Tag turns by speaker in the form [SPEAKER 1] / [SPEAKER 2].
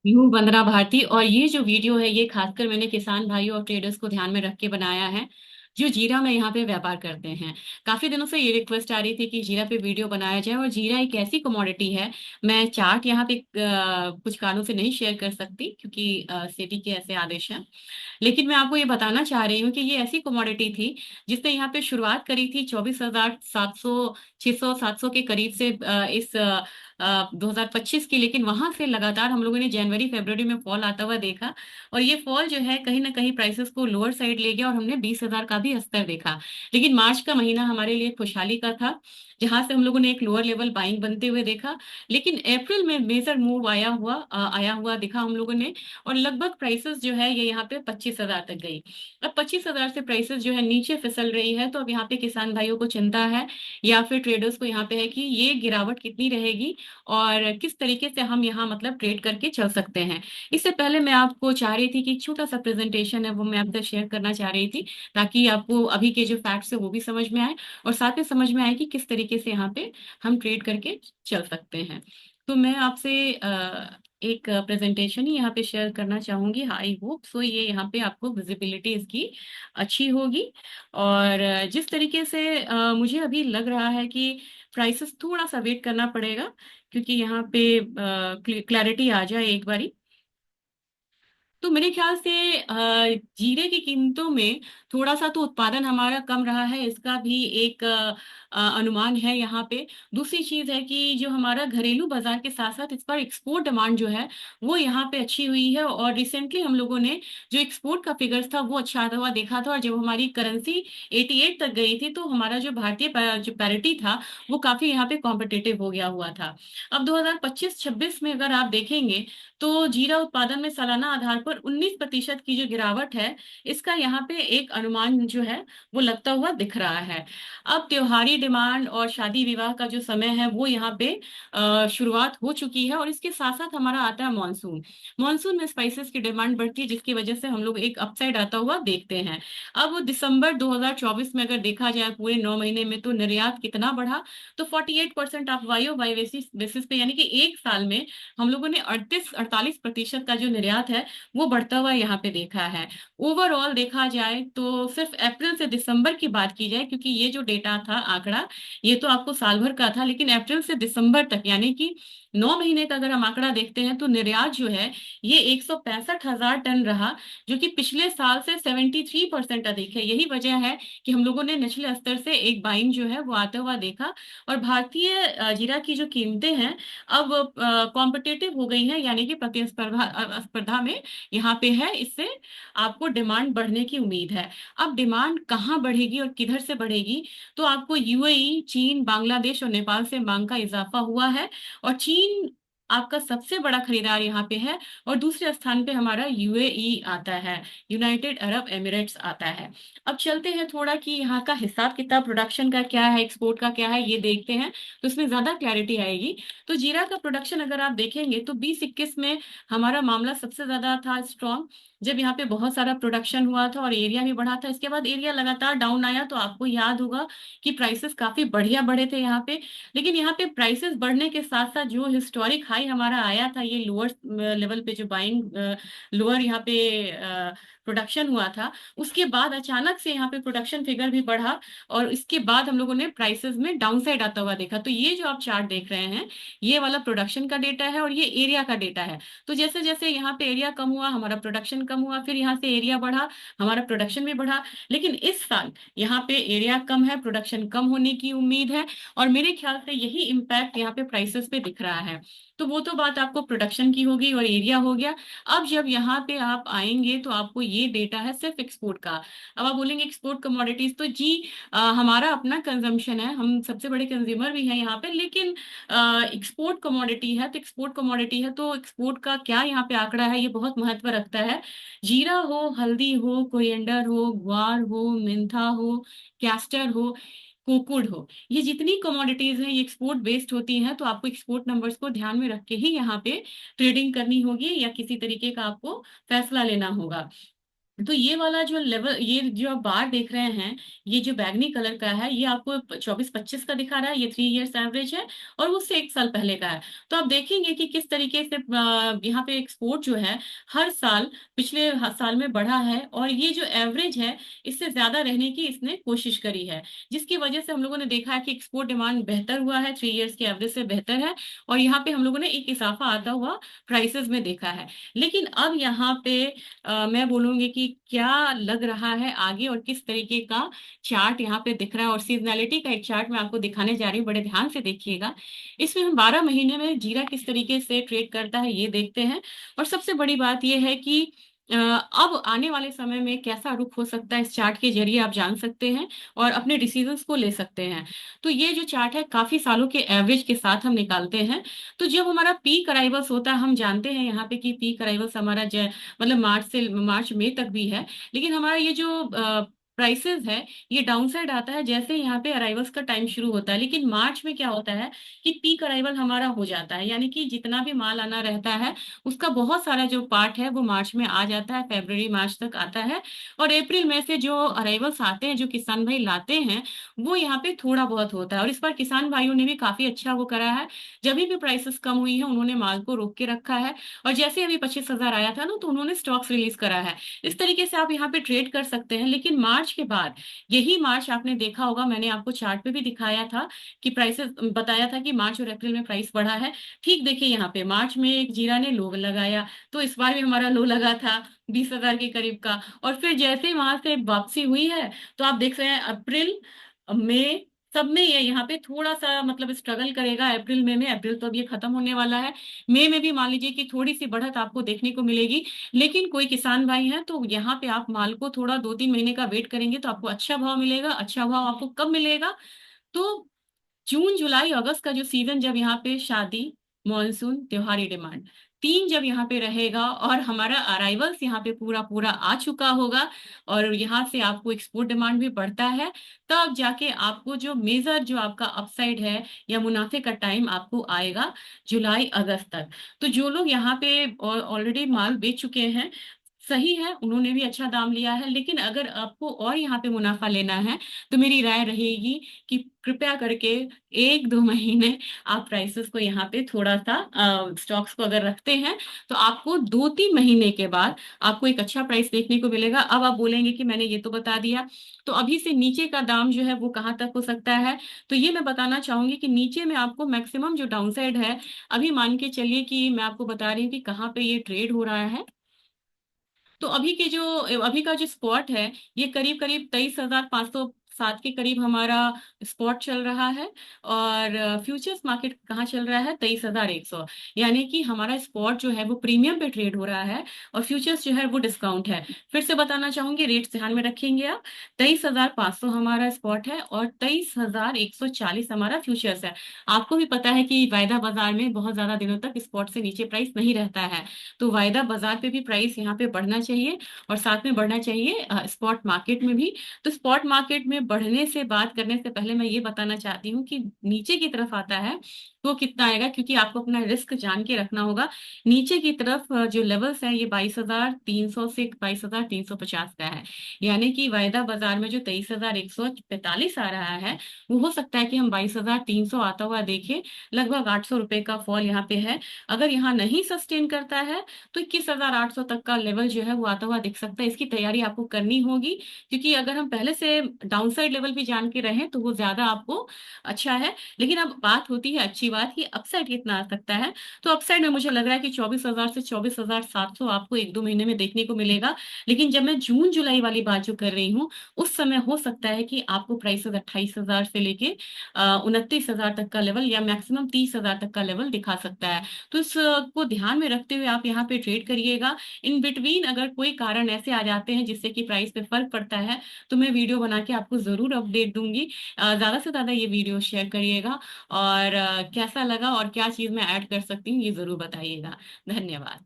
[SPEAKER 1] मैं हूँ वंदना भारती। और ये जो वीडियो है ये खासकर मैंने किसान भाइयों और ट्रेडर्स को ध्यान में रख के बनाया है जो जीरा में यहाँ पे व्यापार करते हैं। काफी दिनों से ये रिक्वेस्ट आ रही थी कि जीरा पे वीडियो बनाया जाए, और जीरा एक ऐसी कमोडिटी है। मैं चार्ट यहाँ पे कुछ कारणों से नहीं शेयर कर सकती क्योंकि सेबी के ऐसे आदेश हैं। लेकिन मैं आपको ये बताना चाह रही हूँ कि ये ऐसी कमोडिटी थी जिसने यहाँ पे शुरुआत करी थी 24,700 600 700 के करीब से इस 2025 की। लेकिन वहां से लगातार हम लोगों ने जनवरी फरवरी में फॉल आता हुआ देखा, और ये फॉल जो है कहीं ना कहीं प्राइसेस को लोअर साइड ले गया और हमने 20,000 का भी स्तर देखा। लेकिन मार्च का महीना हमारे लिए खुशहाली का था, जहां से हम लोगों ने एक लोअर लेवल बाइंग बनते हुए देखा। लेकिन अप्रैल में मेजर मूव आया हुआ दिखा हम लोगों ने, और लगभग प्राइसेस जो है ये यहाँ पे 25,000 तक गई। अब 25,000 से प्राइसेस जो है नीचे फिसल रही है, तो अब यहाँ पे किसान भाइयों को चिंता है, या फिर ट्रेडर्स को यहाँ पे है कि ये गिरावट कितनी रहेगी और किस तरीके से हम यहाँ मतलब ट्रेड करके चल सकते हैं। इससे पहले मैं आपको चाह रही थी कि एक छोटा सा प्रेजेंटेशन है वो मैं आपसे शेयर करना चाह रही थी, ताकि आपको अभी के जो फैक्ट्स है वो भी समझ में आए, और साथ में समझ में आए कि किस तरीके से यहाँ पे हम ट्रेड करके चल सकते हैं। तो मैं आपसे एक प्रेजेंटेशन ही यहाँ पे शेयर करना चाहूंगी। आई होप सो ये यहाँ पे आपको विजिबिलिटी इसकी अच्छी होगी। और जिस तरीके से मुझे अभी लग रहा है कि प्राइसेस थोड़ा सा वेट करना पड़ेगा, क्योंकि यहाँ पे क्लैरिटी आ जाए एक बारी। तो मेरे ख्याल से जीरे की कीमतों में थोड़ा सा तो उत्पादन हमारा कम रहा है, इसका भी एक अनुमान है यहाँ पे। दूसरी चीज है कि जो हमारा घरेलू बाजार के साथ साथ इस पर एक्सपोर्ट डिमांड जो है वो यहाँ पे अच्छी हुई है। और रिसेंटली हम लोगों ने जो एक्सपोर्ट का फिगर्स था वो अच्छा आता हुआ देखा था, और जब हमारी करेंसी 88 तक गई थी तो हमारा जो जो पैरिटी था वो काफी यहाँ पे कॉम्पिटिटिव हो गया हुआ था। अब 2025-26 में अगर आप देखेंगे तो जीरा उत्पादन में सालाना आधार पर 19% की जो गिरावट है, इसका यहाँ पे एक अनुमान जो है वो लगता हुआ दिख रहा है। अब त्योहारी डिमांड और शादी विवाह का जो समय है वो यहाँ पे शुरुआत हो चुकी है, और इसके साथ साथ हमारा आता है मानसून। मानसून में स्पाइसेस की डिमांड बढ़ती है, जिसकी वजह से हम लोग एक अपसाइड आता हुआ देखते हैं। अब दिसंबर 2024 में अगर देखा जाए पूरे 9 महीने में, तो निर्यात कितना बढ़ा, तो 48% of Y Y basis basis पे, यानी कि एक साल में हम लोगों ने 38-48% का जो निर्यात है वो बढ़ता हुआ यहाँ पे देखा है। ओवरऑल देखा जाए तो सिर्फ अप्रैल से दिसंबर की बात की जाए, क्योंकि ये जो डेटा था आंकड़ा ये तो आपको साल भर का था, लेकिन अप्रैल से दिसंबर तक यानी कि 9 महीने का अगर हम आंकड़ा देखते हैं तो निर्यात जो है ये 165,000 टन रहा, जो कि पिछले साल से 73% अधिक है। यही वजह है कि हम लोगों ने निचले स्तर से एक बाइंग जो है वो आता हुआ देखा। और भारतीय जीरा की जो कीमतें हैं अब कॉम्पिटिटिव हो गई है, यानी कि प्रतिस्पर्धा स्पर्धा में यहाँ पे है। इससे आपको डिमांड बढ़ने की उम्मीद है। अब डिमांड कहाँ बढ़ेगी और किधर से बढ़ेगी, तो आपको यूएई, चीन, बांग्लादेश और नेपाल से मांग का इजाफा हुआ है। और चीन आपका सबसे बड़ा खरीदार यहाँ पे है, और दूसरे स्थान पे हमारा यूएई आता है, यूनाइटेड अरब एमिरेट्स आता है। अब चलते हैं थोड़ा कि यहाँ का हिसाब किताब प्रोडक्शन का क्या है, एक्सपोर्ट का क्या है, ये देखते हैं, तो इसमें ज्यादा क्लैरिटी आएगी। तो जीरा का प्रोडक्शन अगर आप देखेंगे तो 2021 में हमारा मामला सबसे ज्यादा था स्ट्रॉन्ग, जब यहाँ पे बहुत सारा प्रोडक्शन हुआ था और एरिया भी बढ़ा था। इसके बाद एरिया लगातार डाउन आया, तो आपको याद होगा कि प्राइसेस काफी बढ़िया बढ़े थे यहाँ पे। लेकिन यहाँ पे प्राइसेस बढ़ने के साथ साथ जो हिस्टोरिक हाई हमारा आया था, ये लोअर लेवल पे जो बाइंग लोअर यहाँ पे प्रोडक्शन हुआ था, उसके बाद अचानक से यहाँ पे प्रोडक्शन फिगर भी बढ़ा, और इसके बाद हम लोगों ने प्राइसेस में डाउनसाइड आता हुआ देखा। तो ये जो आप चार्ट देख रहे हैं ये वाला प्रोडक्शन का डेटा है, और ये एरिया का डेटा है। तो जैसे जैसे यहाँ पे एरिया कम हुआ हमारा प्रोडक्शन कम हुआ, फिर यहाँ से एरिया बढ़ा हमारा प्रोडक्शन भी बढ़ा। लेकिन इस साल यहाँ पे एरिया कम है, प्रोडक्शन कम होने की उम्मीद है, और मेरे ख्याल से यही इम्पैक्ट यहाँ पे प्राइसेस पे दिख रहा है। तो वो तो बात आपको प्रोडक्शन की होगी और एरिया हो गया। अब जब यहाँ पे आप आएंगे तो आपको ये डेटा है सिर्फ एक्सपोर्ट का। अब आप बोलेंगे एक्सपोर्ट कमोडिटीज, तो जी हमारा अपना कंजम्पशन है, हम सबसे बड़े कंज्यूमर भी हैं यहाँ पे। लेकिन एक्सपोर्ट कमोडिटी है तो एक्सपोर्ट कमोडिटी है तो एक्सपोर्ट का क्या यहाँ पे आंकड़ा है ये बहुत महत्व रखता है। जीरा हो, हल्दी हो, कोरिएंडर हो, ग्वार हो, मेंथा हो, कैस्टर हो, कोकुड हो, ये जितनी कमोडिटीज हैं ये एक्सपोर्ट बेस्ड होती हैं। तो आपको एक्सपोर्ट नंबर्स को ध्यान में रख के ही यहाँ पे ट्रेडिंग करनी होगी, या किसी तरीके का आपको फैसला लेना होगा। तो ये वाला जो लेवल, ये जो आप बार देख रहे हैं, ये जो बैगनी कलर का है, ये आपको 24-25 का दिखा रहा है, ये 3 इयर्स एवरेज है, और उससे 1 साल पहले का है। तो आप देखेंगे कि किस तरीके से यहाँ पे एक्सपोर्ट जो है हर साल पिछले साल में बढ़ा है, और ये जो एवरेज है इससे ज्यादा रहने की इसने कोशिश करी है, जिसकी वजह से हम लोगों ने देखा है कि एक्सपोर्ट डिमांड बेहतर हुआ है, 3 इयर्स के एवरेज से बेहतर है। और यहाँ पे हम लोगों ने एक इजाफा आता हुआ प्राइसेस में देखा है। लेकिन अब यहाँ पे मैं बोलूंगी कि क्या लग रहा है आगे, और किस तरीके का चार्ट यहाँ पे दिख रहा है, और सीजनैलिटी का एक चार्ट मैं आपको दिखाने जा रही हूँ, बड़े ध्यान से देखिएगा। इसमें हम 12 महीने में जीरा किस तरीके से ट्रेड करता है ये देखते हैं। और सबसे बड़ी बात यह है कि अब आने वाले समय में कैसा रुख हो सकता है, इस चार्ट के जरिए आप जान सकते हैं और अपने डिसीजंस को ले सकते हैं। तो ये जो चार्ट है काफी सालों के एवरेज के साथ हम निकालते हैं। तो जब हमारा पीक अराइवल्स होता है, हम जानते हैं यहाँ पे कि पीक अराइवल्स हमारा मतलब मार्च मई तक भी है। लेकिन हमारा ये जो प्राइसेस है, ये डाउन साइड आता है जैसे यहाँ पे अराइवल्स का टाइम शुरू होता है। लेकिन मार्च में क्या होता है कि पीक अराइवल हमारा हो जाता है, यानी कि जितना भी माल आना रहता है उसका बहुत सारा जो पार्ट है वो मार्च में आ जाता है, फरवरी मार्च तक आता है। और अप्रैल में से जो अराइवल्स आते हैं, जो किसान भाई लाते हैं, वो यहाँ पे थोड़ा बहुत होता है। और इस बार किसान भाइयों ने भी काफी अच्छा वो करा है, जब भी प्राइसेस कम हुई है उन्होंने माल को रोक के रखा है। और जैसे अभी 25,000 आया था ना, तो उन्होंने स्टॉक्स रिलीज करा है। इस तरीके से आप यहाँ पे ट्रेड कर सकते हैं। लेकिन मार्च के बाद, यही मार्च आपने देखा होगा, मैंने आपको चार्ट पे भी दिखाया था कि प्राइसेस बताया था कि मार्च और अप्रैल में प्राइस बढ़ा है। ठीक देखिए, यहाँ पे मार्च में एक जीरा ने लो लगाया, तो इस बार भी हमारा लो लगा था 20,000 के करीब का। और फिर जैसे ही वहां से वापसी हुई है, तो आप देख रहे हैं अप्रैल मई सब में ये यहाँ पे थोड़ा सा मतलब स्ट्रगल करेगा। अप्रैल मई में, अप्रैल तो अब ये खत्म होने वाला है, मई में भी मान लीजिए कि थोड़ी सी बढ़त आपको देखने को मिलेगी। लेकिन कोई किसान भाई है तो यहाँ पे आप माल को थोड़ा 2-3 महीने का वेट करेंगे तो आपको अच्छा भाव मिलेगा। अच्छा भाव आपको कब मिलेगा? तो जून जुलाई अगस्त का जो सीजन, जब यहाँ पे शादी, मॉनसून, त्योहारी डिमांड, तीन जब यहाँ पे रहेगा और हमारा अराइवल्स यहाँ पे पूरा पूरा आ चुका होगा, और यहाँ से आपको एक्सपोर्ट डिमांड भी बढ़ता है, तब जाके आपको जो मेजर जो आपका अपसाइड है या मुनाफे का टाइम आपको आएगा, जुलाई अगस्त तक। तो जो लोग यहाँ पे ऑलरेडी माल बेच चुके हैं, सही है, उन्होंने भी अच्छा दाम लिया है। लेकिन अगर आपको और यहाँ पे मुनाफा लेना है, तो मेरी राय रहेगी कि कृपया करके 1-2 महीने आप प्राइसेस को यहाँ पे थोड़ा सा, स्टॉक्स को अगर रखते हैं, तो आपको 2-3 महीने के बाद आपको एक अच्छा प्राइस देखने को मिलेगा। अब आप बोलेंगे कि मैंने ये तो बता दिया, तो अभी से नीचे का दाम जो है वो कहाँ तक हो सकता है? तो ये मैं बताना चाहूंगी कि नीचे में आपको मैक्सिमम जो डाउनसाइड है, अभी मान के चलिए कि मैं आपको बता रही हूँ कि कहाँ पे ये ट्रेड हो रहा है। तो अभी का जो स्पॉट है, ये करीब करीब 23,507 के करीब हमारा स्पॉट चल रहा है। और फ्यूचर्स मार्केट कहाँ चल रहा है? 23,100। यानी कि हमारा स्पॉट जो है वो प्रीमियम पे ट्रेड हो रहा है, और फ्यूचर्स जो है वो डिस्काउंट है। फिर से बताना चाहूंगी, रेट्स ध्यान में रखेंगे आप। 23,500 हमारा स्पॉट है, और 23,140 हमारा फ्यूचर्स है। आपको भी पता है कि वायदा बाजार में बहुत ज्यादा दिनों तक स्पॉट से नीचे प्राइस नहीं रहता है। तो वायदा बाजार पे भी प्राइस यहाँ पे बढ़ना चाहिए, और साथ में बढ़ना चाहिए स्पॉट मार्केट में भी। तो स्पॉट मार्केट में बढ़ने से बात करने से पहले मैं ये बताना चाहती हूँ कि नीचे की तरफ आता है तो कितना आएगा, क्योंकि आपको अपना रिस्क जान के रखना होगा। नीचे की तरफ जो लेवल्स है, ये 22,300 से 22,350 का है। यानी कि वायदा बाजार में जो 23,145 आ रहा है, वो हो सकता है कि हम 22,300 आता हुआ देखें। लगभग 800 रुपए का फॉल यहाँ पे है। अगर यहाँ नहीं सस्टेन करता है, तो 21,800 तक का लेवल जो है वो आता हुआ दिख सकता है। इसकी तैयारी आपको करनी होगी, क्योंकि अगर हम पहले से डाउनसाइड लेवल भी जान के रहें तो वो ज्यादा आपको अच्छा है। लेकिन अब बात होती है अच्छी बात कि अपसाइड कितना आ सकता है। तो अपसाइड में मुझे लग रहा है कि 24,000 से 24,700 आपको 1-2 महीने में देखने को मिलेगा। लेकिन जब मैं जून जुलाई वाली बात जो कर रही हूँ, उस समय हो सकता है कि आपको प्राइसेस 28,000 से लेके 29,000 तक का लेवल, या मैक्सिमम 30,000 तक का लेवल दिखा सकता है। तो इसको ध्यान में रखते हुए आप यहाँ पे ट्रेड करिएगा। इन बिटवीन अगर कोई कारण ऐसे आ जाते हैं जिससे कि प्राइस पे फर्क पड़ता है, तो मैं वीडियो बना के आपको जरूर अपडेट दूंगी। ज्यादा से ज्यादा ये वीडियो शेयर करिएगा, और कैसा लगा और क्या चीज मैं ऐड कर सकती हूँ ये जरूर बताइएगा। धन्यवाद।